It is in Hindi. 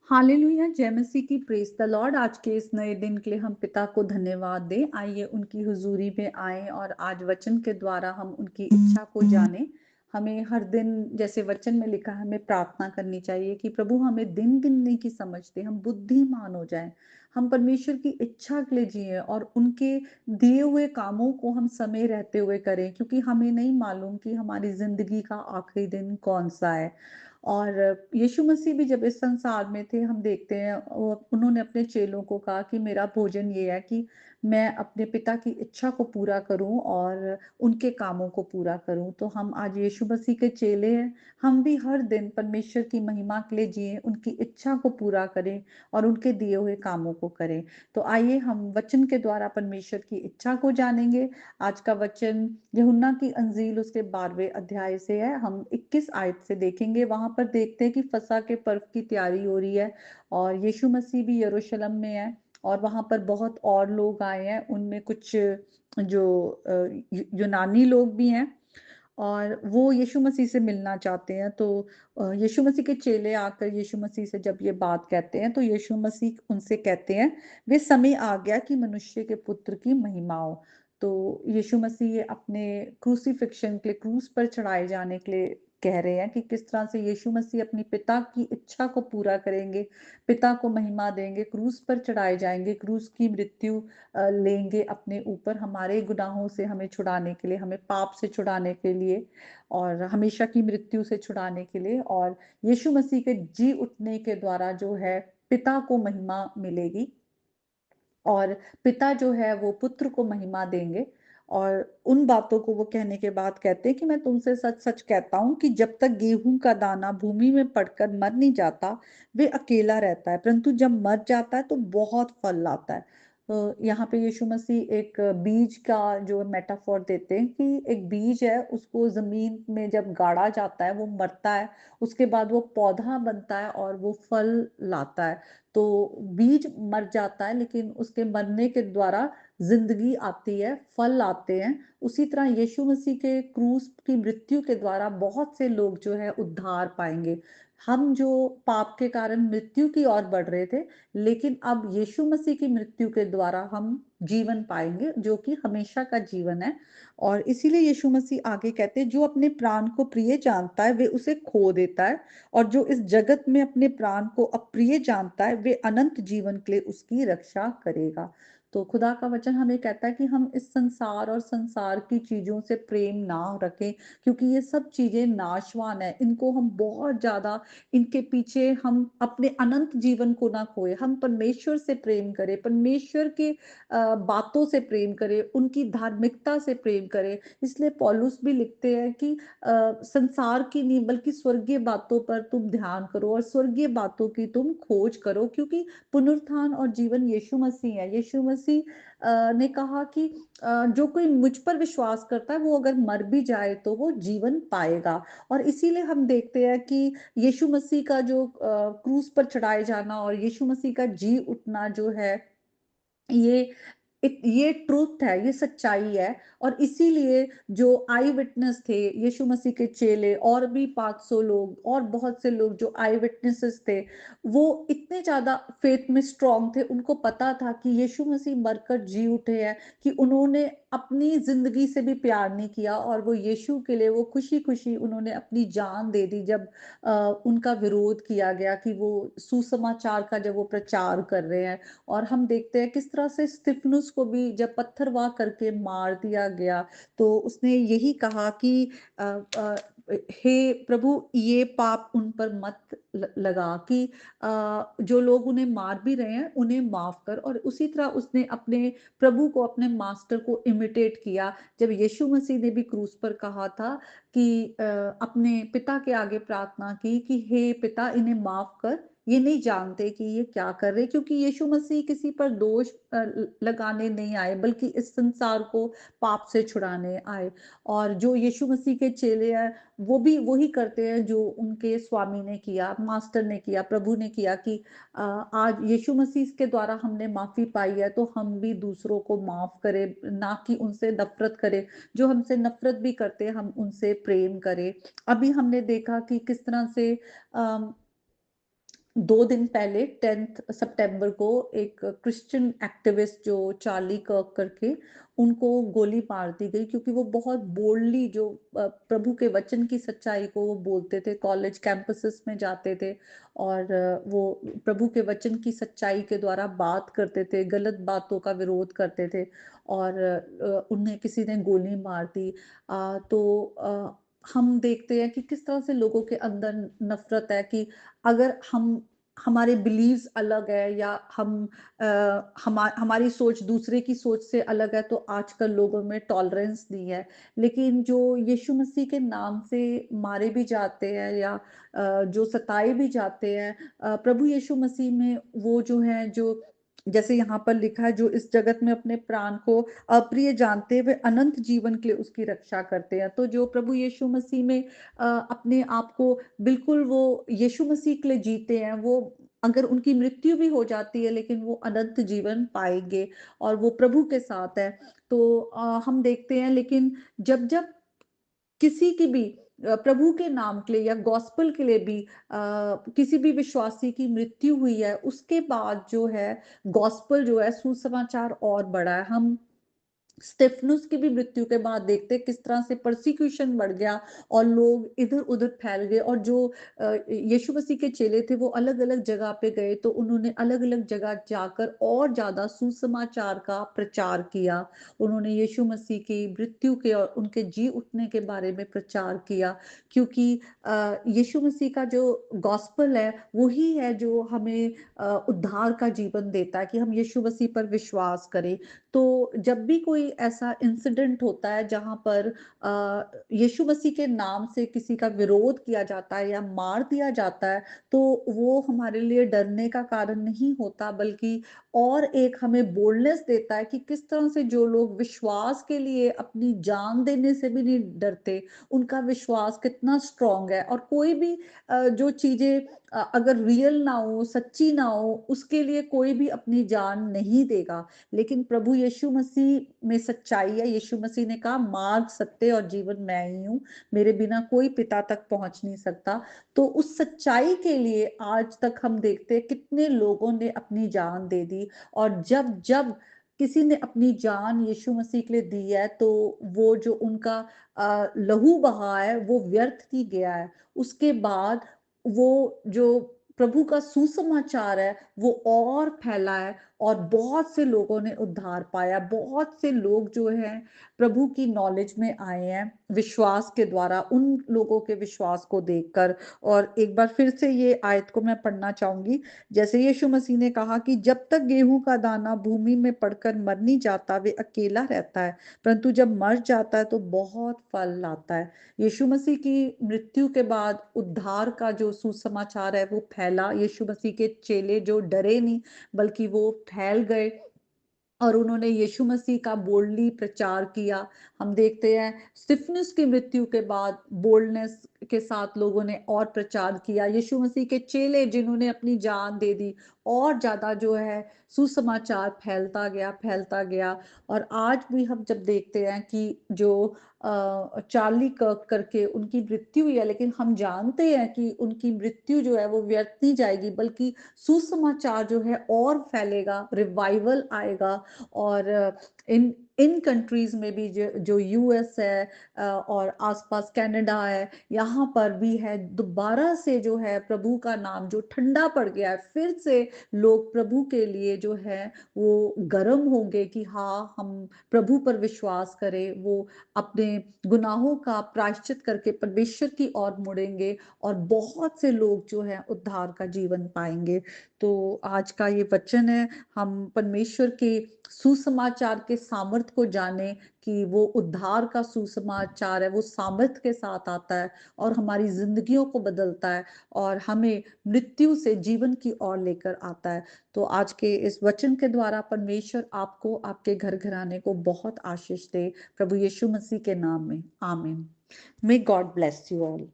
हालेलुया, जय मसीह की, प्रेज़ द लॉर्ड। आज के इस नए दिन के लिए हम पिता को धन्यवाद दें। आइए उनकी हुज़ूरी में आएँ और आज वचन के द्वारा हम उनकी इच्छा को जानें। हमें हर दिन, जैसे वचन में लिखा है, हमें प्रार्थना करनी चाहिए कि प्रभु हमें दिन गिनने की समझ दे, हम बुद्धिमान हो जाएँ। हम परमेश्वर की इच्छा के लिए जिएँ और उनके दिए हुए कामों को हम समय रहते हुए करें, क्योंकि हमें नहीं मालूम कि हमारी ज़िंदगी का आखिरी दिन कौन-सा है। और यीशु मसीह भी जब इस संसार में थे, हम देखते हैं उन्होंने अपने चेलों को कहा कि मेरा भोजन ये है कि मैं अपने पिता की इच्छा को पूरा करूं और उनके कामों को पूरा करूं। तो हम आज यीशु मसीह के चेले हैं। हम भी हर दिन परमेश्वर की महिमा के लिए जिए, उनकी इच्छा को पूरा करें और उनके दिए हुए कामों को करें। तो आइए हम वचन के द्वारा परमेश्वर की इच्छा को जानेंगे। आज का वचन यूहन्ना की अंजील उसके 12वें अध्याय से है। हम 21 आयत से देखेंगे। वहां पर देखते हैं कि फसह के पर्व की तैयारी हो रही है और यीशु मसीह भी यरूशलेम में है और वहां पर बहुत और लोग आए हैं। उनमें कुछ जो यूनानी लोग भी हैं और वो यीशु मसीह से मिलना चाहते हैं। तो यीशु मसीह के चेले आकर यीशु मसीह से जब ये बात कहते हैं, तो यीशु मसीह उनसे कहते हैं, वे समय आ गया कि मनुष्य के पुत्र की महिमा हो। तो यीशु मसीह ये अपने क्रूसिफिक्शन के लिए, क्रूस पर चढ़ाए जाने के लिए कह रहे हैं कि किस तरह से यीशु मसीह अपनी पिता की इच्छा को पूरा करेंगे, पिता को महिमा देंगे, क्रूस पर चढ़ाए जाएंगे, क्रूस की मृत्यु लेंगे अपने ऊपर हमारे गुनाहों से हमें छुड़ाने के लिए, हमें पाप से छुड़ाने के लिए और हमेशा की मृत्यु से छुड़ाने के लिए। और यीशु मसीह के जी उठने के द्वारा जो है पिता को महिमा मिलेगी और पिता जो है वो पुत्र को महिमा देंगे। और उन बातों को वो कहने के बाद कहते हैं कि मैं तुमसे सच सच कहता हूं कि जब तक गेहूं का दाना भूमि में पड़कर मर नहीं जाता, वे अकेला रहता है, परंतु जब मर जाता है तो बहुत फल लाता है। तो यहाँ पे यीशु मसीह एक बीज का जो मेटाफोर देते हैं कि एक बीज है, उसको जमीन में जब गाड़ा जाता है वो मरता है, उसके बाद वो पौधा बनता है और वो फल लाता है। तो बीज मर जाता है लेकिन उसके मरने के द्वारा जिंदगी आती है, फल आते हैं। उसी तरह यीशु मसीह के क्रूस की मृत्यु के द्वारा बहुत से लोग जो है उद्धार पाएंगे। हम जो पाप के कारण मृत्यु की ओर बढ़ रहे थे, लेकिन अब यीशु मसीह की मृत्यु के द्वारा हम जीवन पाएंगे, जो कि हमेशा का जीवन है। और इसीलिए यीशु मसीह आगे कहते हैं, जो अपने प्राण को प्रिय जानता है वे उसे खो देता है, और जो इस जगत में अपने प्राण को अप्रिय जानता है वे अनंत जीवन के लिए उसकी रक्षा करेगा। तो खुदा का वचन हमें कहता है कि हम इस संसार और संसार की चीजों से प्रेम ना रखें, क्योंकि ये सब चीजें नाशवान है। इनको हम बहुत ज्यादा, इनके पीछे हम अपने अनंत जीवन को ना खोए। हम परमेश्वर से प्रेम करें, परमेश्वर के बातों से प्रेम करें, उनकी धार्मिकता से प्रेम करें। इसलिए पौलुस भी लिखते हैं कि संसार की नहीं बल्कि स्वर्गीय बातों पर तुम ध्यान करो और स्वर्गीय बातों की तुम खोज करो, क्योंकि पुनरुत्थान और जीवन यीशु मसीह है। यीशु मसीह ने कहा कि जो कोई मुझ पर विश्वास करता है वो अगर मर भी जाए तो वो जीवन पाएगा। और इसीलिए हम देखते हैं कि यीशु मसीह का जो क्रूस पर चढ़ाए जाना और यीशु मसीह का जी उठना जो है, ये ये ट्रूथ है, ये सच्चाई है। और इसीलिए जो आई विटनेस थे, यीशु मसीह के चेले और भी 500 लोग और बहुत से लोग जो आई विटनेसेस थे, वो इतने ज्यादा फेथ में स्ट्रांग थे, उनको पता था कि यीशु मसीह मरकर जी उठे हैं, कि उन्होंने अपनी जिंदगी से भी प्यार नहीं किया और वो यीशु के लिए वो खुशी खुशी उन्होंने अपनी जान दे दी जब उनका विरोध किया गया, कि वो सुसमाचार का जब वो प्रचार कर रहे हैं। और हम देखते हैं किस तरह से स्तिफनुस को भी जब पत्थरवाह करके मार दिया गया, तो उसने यही कहा कि अ, अ, हे प्रभु, ये पाप उन पर मत लगा, कि जो लोग उन्हें मार भी रहे हैं उन्हें माफ कर। और उसी तरह उसने अपने प्रभु को, अपने मास्टर को इमिटेट किया। जब यीशु मसीह ने भी क्रूस पर कहा था कि अपने पिता के आगे प्रार्थना की कि हे पिता, इन्हें माफ कर, ये नहीं जानते कि ये क्या कर रहे। क्योंकि यीशु मसीह किसी पर दोष लगाने नहीं आए, बल्कि इस संसार को पाप से छुड़ाने आए। और जो यीशु मसीह के चेले हैं, वो भी वही करते हैं जो उनके स्वामी ने किया, मास्टर ने किया, प्रभु ने किया, कि आज यीशु मसीह के द्वारा हमने माफी पाई है तो हम भी दूसरों को माफ करें, ना कि उनसे नफरत करें। जो हमसे नफरत भी करते हैं हम उनसे प्रेम करें। अभी हमने देखा कि किस तरह से 2 दिन पहले 10th सितंबर को एक क्रिश्चियन एक्टिविस्ट जो चार्ली कर्क करके, उनको गोली मार दी गई क्योंकि वो बहुत बोल्डली जो प्रभु के वचन की सच्चाई को वो बोलते थे, कॉलेज कैंपसेस में जाते थे और वो प्रभु के वचन की सच्चाई के द्वारा बात करते थे, गलत बातों का विरोध करते थे और उन्हें किसी ने गोली मार दी। हम देखते हैं कि किस तरह से लोगों के अंदर नफ़रत है कि अगर हमारे बिलीव्स अलग है या हमारी सोच दूसरे की सोच से अलग है तो आजकल लोगों में टॉलरेंस नहीं है। लेकिन जो यीशु मसीह के नाम से मारे भी जाते हैं या जो सताए भी जाते हैं, प्रभु यीशु मसीह में वो जो है जो जैसे यहाँ पर लिखा है जो इस जगत में अपने प्राण को अप्रिय जानते हुए अनंत जीवन के लिए उसकी रक्षा करते हैं। तो जो प्रभु यीशु मसीह में अपने आप को बिल्कुल वो यीशु मसीह के लिए जीते हैं, वो अगर उनकी मृत्यु भी हो जाती है लेकिन वो अनंत जीवन पाएँगे और वो प्रभु के साथ है। तो हम देखते हैं लेकिन जब-जब किसी की भी प्रभु के नाम के लिए या गॉस्पेल के लिए भी किसी भी विश्वासी की मृत्यु हुई है, उसके बाद जो है गॉस्पेल जो है सुसमाचार और बढ़ा है। हम स्टेफनुस की भी मृत्यु के बाद देखते हैं किस तरह से परसिक्यूशन बढ़ गया और लोग इधर-उधर फैल गए और जो यीशु मसीह के चेले थे वो अलग-अलग जगह पे गए तो उन्होंने अलग-अलग जगह जाकर और ज़्यादा सुसमाचार का प्रचार किया। उन्होंने यीशु मसीह की मृत्यु के और उनके जी उठने के बारे में प्रचार किया क्योंकि यीशु मसीह का जो गॉस्पेल है वही है जो हमें उद्धार का जीवन देता है कि हम यीशु मसीह पर विश्वास करें। तो जब भी कोई ऐसा इंसिडेंट होता है जहाँ पर यीशु मसीह के नाम से किसी का विरोध किया जाता है या मार दिया जाता है, तो वो हमारे लिए डरने का कारण नहीं होता बल्कि और एक हमें बोल्डनेस देता है कि किस तरह से जो लोग विश्वास के लिए अपनी जान देने से भी नहीं डरते, उनका विश्वास कितना स्ट्रॉन्ग है और कोई भी जो चीज़ें अगर रियल ना हो, सच्ची ना हो, उसके लिए कोई भी अपनी जान नहीं देगा। लेकिन प्रभु यीशु मसीह में सच्चाई है, यीशु मसीह ने कहा मार्ग, सत्य और जीवन मैं ही हूँ, मेरे बिना कोई पिता तक पहुँच नहीं सकता। तो उस सच्चाई के लिए आज तक हम देखते हैं कितने लोगों ने अपनी जान दे दी और जब-जब किसी ने अपनी जान यीशु मसीह के लिए दी है, तो वो जो उनका लहू बहा है, वो व्यर्थ नहीं गया है। उसके बाद वो जो प्रभु का सुसमाचार है, वो और फैला है और बहुत से लोगों ने उद्धार पाया, बहुत से लोग जो हैं प्रभु की नॉलेज में आए हैं, विश्वास के द्वारा, उन लोगों के विश्वास को देखकर। और एक बार फिर से ये आयत को मैं पढ़ना चाहूँगी, जैसे यीशु मसीह ने कहा कि जब तक गेहूँ का दाना भूमि में पड़कर मर नहीं जाता, वे अकेला रहता है, परंतु जब मर जाता है तो बहुत फल लाता है। यीशु मसीह की मृत्यु के बाद उद्धार का जो सुसमाचार है, वो फैला, यीशु मसीह के चेले जो डरे नहीं बल्कि वो फैल गए और उन्होंने यीशु मसीह का बोल्डली प्रचार किया। हम देखते हैं स्तिफनुस की मृत्यु के बाद बोल्डनेस के साथ लोगों ने और प्रचार किया। यीशु मसीह के चेले जिन्होंने अपनी जान दे दी और ज़्यादा जो है सुसमाचार फैलता गया और आज भी हम जब देखते हैं कि जो चार्ली कर्क करके उनकी मृत्यु हुई है, लेकिन हम जानते हैं कि उनकी मृत्यु जो है वो व्यर्थ नहीं जाएगी बल्कि सुसमाचार जो है और फैलेगा, रिवाइवल आएगा और इन इन कंट्रीज़ में भी जो यूएस है और आस-पास कनाडा है, यहाँ पर भी है, दोबारा से जो है प्रभु का नाम जो ठंडा पड़ गया है, फिर से लोग प्रभु के लिए जो है वो गरम होंगे कि हाँ, हम प्रभु पर विश्वास करें, वो अपने गुनाहों का प्रायश्चित करके परमेश्वर की ओर मुड़ेंगे और बहुत से लोग जो हैं उद्धार का जीवन पाएँगे। तो आज का ये वचन है, हम परमेश्वर के सुसमाचार के सामर्थ को जानें कि वो उद्धार का सुसमाचार है, वो सामर्थ के साथ आता है और हमारी ज़िंदगियों को बदलता है और हमें मृत्यु से जीवन की ओर लेकर आता है। तो आज के इस वचन के द्वारा परमेश्वर आपको, आपके घर-घराने को बहुत आशीष दे। प्रभु यीशु मसीह के नाम में, आमीन। May God bless you all.